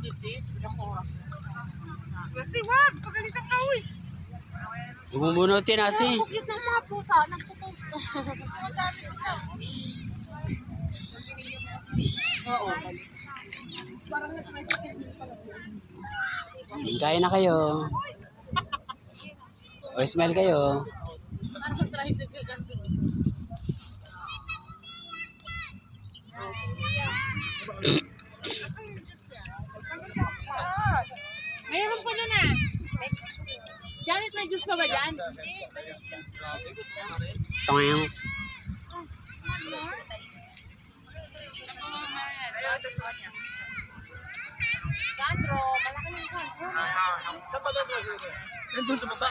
Isang oras. Kasi wag, pagalitan ka uy. Bumubunutin asi. Cute ng mga pusa, nagpupunta. Oo. Kain na kayo. O smell kayo. Ano mag-tricycle ka? Mayroon pa na. Janet, may juice pa ba dyan? Ito ngayon. Sandro, malaki ng Sandro. Saan ba doon? Nandun sa baba.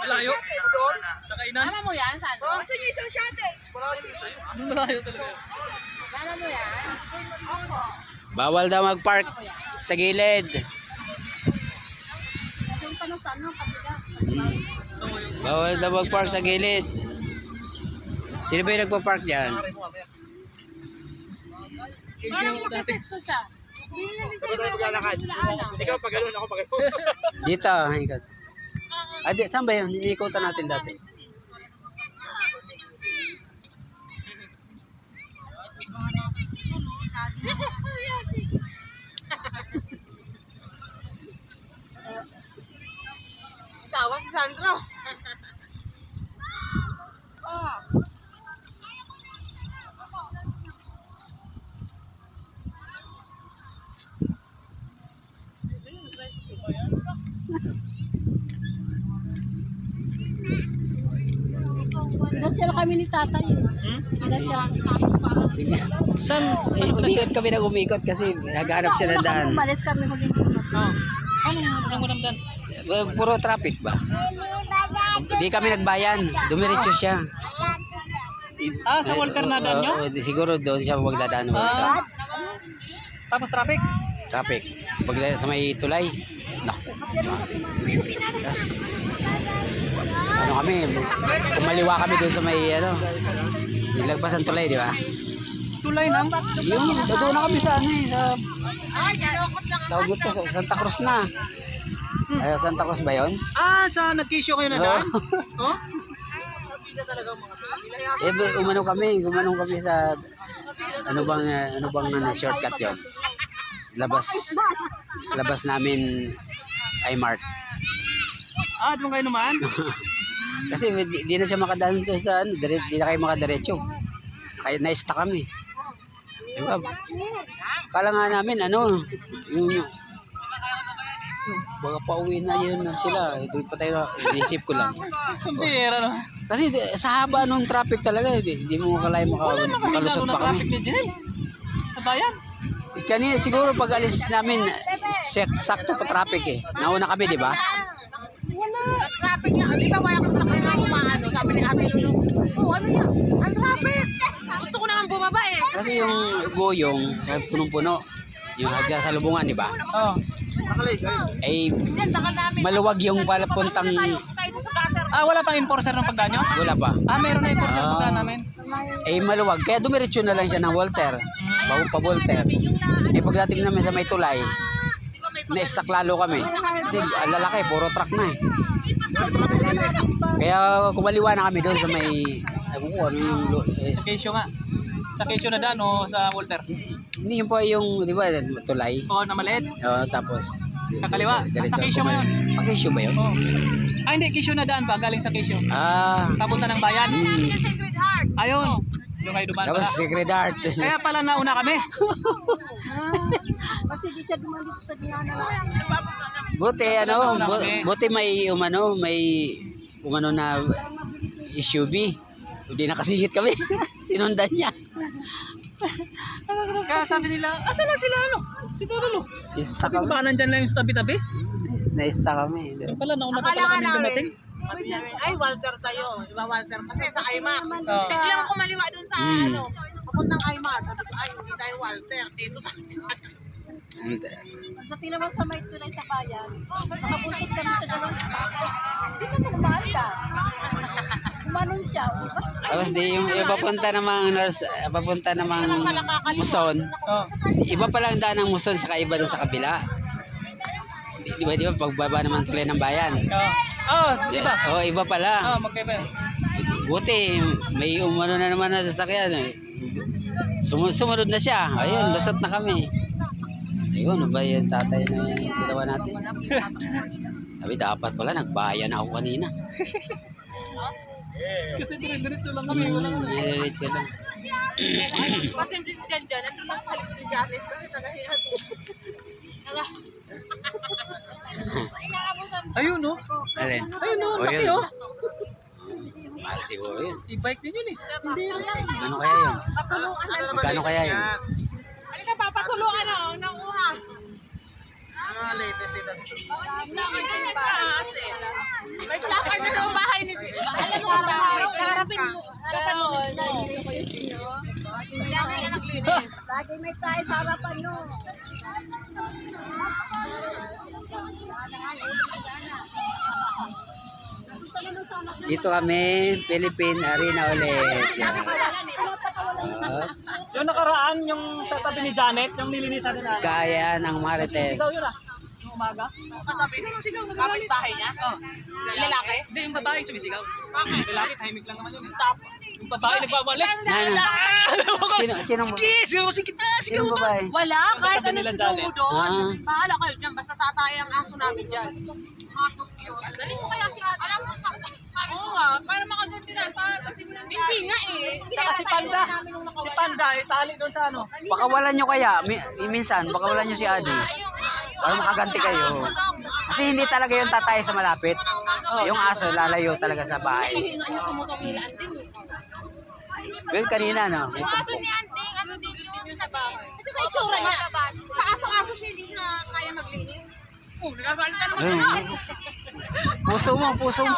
Malayo. Doon? Sa kainan. Alam mo yan, Sandro? Oo, sige, isang shot eh. Doon malayo talaga. Alam mo yan? Opo. Bawal daw mag-park sa gilid. Yung pa ng Sandro, kapila. Bawal daw mag-park sa gilid. Sino ba yung nagpa-park dyan? Parang makasesto siya. Saan tayo maglalakad? Ikaw pag gano'n, ako pag gano'n. Dito, ikot. Saan ba yun? Iikutan natin dati. Tawa si Sandro. Ah. Nasira kami ni tatay. Nasira kami. Saan? Umikot kami na umikot kasi naghanap sila ng daan. Umalis kami huling puno. Oo. Ano mo namdan? Puro traffic ba? Hindi kami nagbayan. Dumiretso siya. Ah, sa Walter na daan nyo? Siguro doon siya magdadaan ng Walter. Ah. Tapos traffic? Traffic. Pag sa may tulay. Naku. Tapos, ano kami, kumaliwa kami doon sa may, nilagpas ang tulay, di ba? Tulay na? Yung, doon na kami sa, sa, Ay, nalokot lang tawag ito, sa Santa Cruz na. Ay, Santa Cruz ba yun? Ah, sa nag-issue kayo na daan? Oh? Umano kami sa, ano bang shortcut yun? Labas namin iMart. Ah, doon kayo naman? Kasi di na siya makadaan doon sa di na kayo makadiretso. Kaya na-stuck kami. Diba? Kala nga namin yung baka pauwi na yun na sila. Doon pa tayo, isip ko lang. Bira no? Kasi sa haba nung traffic talaga, di mo kalay makalusot pa kami. Traffic ni Jen. Sa bayan? Kanina siguro pag alis namin, sakto pa traffic eh. Nauna kami, di ba? Wala. Traffic na. Di ba wala kang sakay na umaano? Sabi ni Ate Lulu. Oh, ano yan? Ang traffic. Gusto ko naman bumaba eh. Kasi yung goyong, punong-puno. Yung hagsa sa lubungan, di ba? Oo. Ay, Yan, takal namin. maluwag yung palapuntang... Tayo sa gutter. Ah, wala pang enforcer ng pagdaan nyo? Wala pa. Ah, meron na enforcer ng pagdaan namin. Eh, maluwag. Kaya dumiretso na lang siya ng Walter. Bago pa Walter. Eh, pagdating namin sa may tulay, na-stuck lalo kami. Kasi ang lalaki, puro truck na eh. Kaya kumaliwa na kami doon sa may... Ewan ko, ano yung... Sa Keisyo nga. Sa Keisyo na daan o sa Walter? Hindi yun po yung, di ba, tulay. Oo, na maliit. Tapos... Kakaliwa. Sa Keisyo ba yun? Keisyo ba yun? Oo. Ah, hindi. Keisyo na daan pa. Galing sa Keisyo. Papunta ng bayan. Ayun. Doon kayo dumaan Tapos pala. Secret Heart. Kaya pala nauna kami. Kasi di siya dumaan dito sa dinana. Buti, buti may umano na SUV. Hindi nakasingit kami. Sinundan niya. Kaya sabi nila, asan na sila Dito lalo. Stuck Sabi ko kami. ba nandyan lang yung tabi-tabi? Na-stuck kami. Pero pala, nauna pa pala kami dumating. Ay, Walter tayo. Diba, Walter? Kasi sa IMAX. Oo. Biglang kumaliwa dun sa, papuntang IMAX. Sabi ko, ay, hindi tayo Walter. Dito tayo. Pati naman sa may tulay sa bayan. Nakabuntot kami sa dalawang hindi naman umaanda. Umanon siya. Tapos di yung papunta namang Muson. Oo. Iba palang daan ng Muson sa iba doon sa kabila. Di ba pagbaba naman tulay ng bayan? Iba. Oo, iba pala. Magkaiba. Buti, may umano na naman na sasakyan. Sumunod na siya. Ayun, lusot na kami. Ayun, ba yung tatay na ginawa natin? Sabi, dapat pala, nagbayan ako kanina. Kasi dire-diretso lang kami. Diretso lang. Kasi yung president dyan, nandun lang sa likod ni Janet kasi tagahihan ko. Ayun, no? Alin? Ayun, no? Oh, Laki, yun. oh. Mahal siguro yun. E-bike din yun, eh. Hindi yun. Ano kaya yun? Patuluan na naman. Magkano kaya yun? Halika pa, patuluan na, nauha. May plakar na daw bahay ni alam mo ba? Harapin mo. Harapan mo. Lagi na naglinis. Lagi may tayo sa harapan nyo. Dito kami, Philippine Arena ulit. Yan. Yung nakaraan, yung sa tabi ni Janet, yung nilinisan na natin. Kaya ng Marites. Sigaw yun, Yung umaga. Sigaw, Kapit bahay niya? Lalaki? Hindi, yung babae sumisigaw. Lalaki, tahimik lang naman yun. Tapos. Yung babae nagbabalik. Sino mo? Sige kita, Sino babae? Wala, kahit Tabi ano nila, sigaw mo Janet. doon. Bahala kayo dyan, basta tatay ang aso namin dyan. Dali mo kaya si ate. Alam mo, sabi ko nga, para makaganti na, kasi hindi nga eh. Saka si Panda. Si Panda, itali doon sa ano. Pakawalan nyo kaya, minsan, pakawalan nyo si Adi. Para makaganti kayo. Kasi hindi talaga yung tatay sa malapit. Yung aso, lalayo talaga sa bahay. Hihinga niya sa motor nila, Anding. Well, kanina, no? Yung aso ni Anding, ano din yun sa bahay. At saka itsura niya. Paaso-aso siya, hindi na kaya maglinis. Oh, nagagalit ka naman na. Puso mo, puso mo.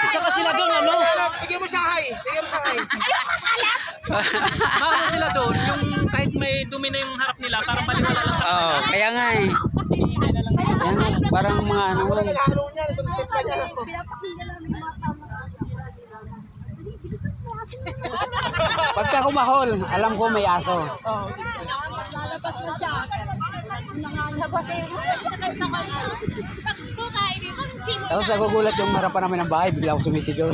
Tsaka sila doon, ano? Bigyan mo Shanghai. Bigyan mo Shanghai. Ano sila doon, yung kahit may dumi na yung harap nila, parang baliwala lang sa Oo, kaya nga eh. Kaya nga, parang mga ano eh. Naghalo niya. Nagtutupit pa niya. Pinapakinggan lang yung mga tama. Pagka kumahol, alam ko may aso. Lalabas na siya. Nangalabas eh. Tapos nagugulat yung harapan namin ng bahay, bigla ako sumisigaw.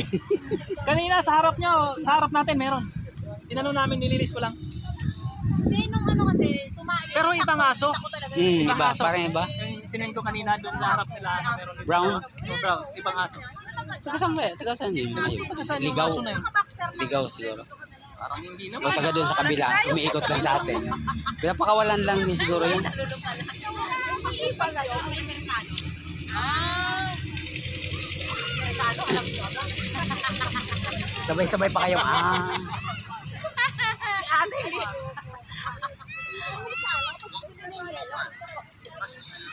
Kanina sa harap niya, sa harap natin meron. Inano namin, nilinis ko lang. Hindi, nung ano kasi, tumayo. Pero ibang aso. Iba, parang iba. Yung sinend ko kanina doon sa harap nila, meron. Brown. Brown, ibang aso. Taga saan ba? Taga saan yun? Saan yung Ligaw. aso na yun? Ligaw siguro. Parang hindi O naman. taga doon sa kabila, umiikot lang sa atin. Pinapakawalan lang din siguro yun. Sabay-sabay pa kayong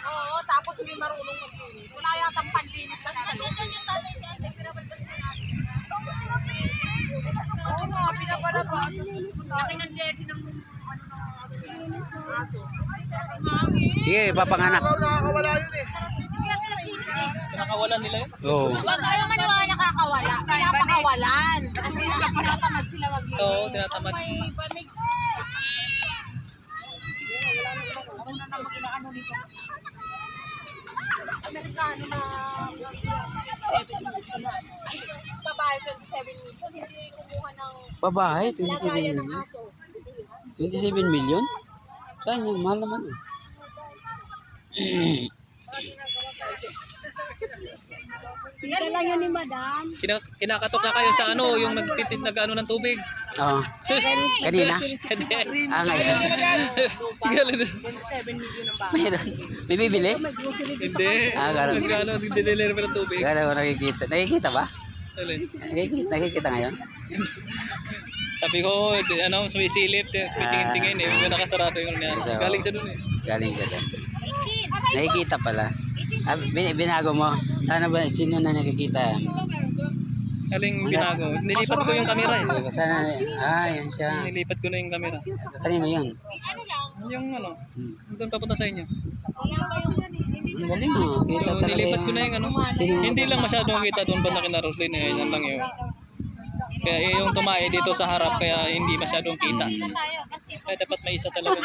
Oo, tapos hindi marunong maglinis. Wala yatang panlinis kasi sa loob. Oo nga, pinapalabas. Laki ng daddy ng aso. Sige, papanganak. Nakakawala yun eh. Pinakawalan nila yun. Oo. Huwag kayong maniwala nakakawala. Pinapakawalan. Kasi tinatamad sila maglinis. Oo, tinatamad. May banig. Ano na naman inaano nito? Amerikano na 7 million. Ay, babae 27 million. Hindi kumuha ng Babae, 27 lagayan ng million. aso. 27 million? Saan yun? Mahal naman eh. Ika lang yun ni madam. Kinakatok na kayo sa ano, yung nag-ano ng tubig. Oo. Kanina? Ngayon. Galing. 27 million ang bahay. Mayroon. May bibili? Hindi. Galing. Nag-ano, nag-deliver ng tubig. Galing ko nakikita. Nakikita ba? Alin? Nakikita ngayon? Sabi ko, ano, sumisilip, tingin-tingin eh, may nakasarado yung yan. So, Galing sa dun eh. Galing siya doon. Nakikita pala. Binago mo. Sana ba, sino na nakikita? Galing binago. Nilipat ko yung camera eh. Sana, yan siya. Nilipat ko na yung camera. Kanino yun? Yung ano, doon papunta sa inyo. Ang galing mo. Kita talaga Nilipat yung... ko na yung ano. Sino? Hindi lang masyadong kita doon banda kina Roslyn eh. Yan lang yun. Kaya yung tumae dito sa harap kaya hindi masyadong kita. tayo kasi Kaya dapat may isa talaga.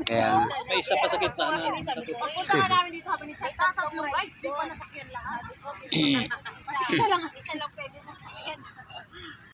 Kaya, May isa pa sa gitna na natutunan. punta na namin dito sabi ni Chat, tatatlo guys, di pa nasakyan lahat. Isa lang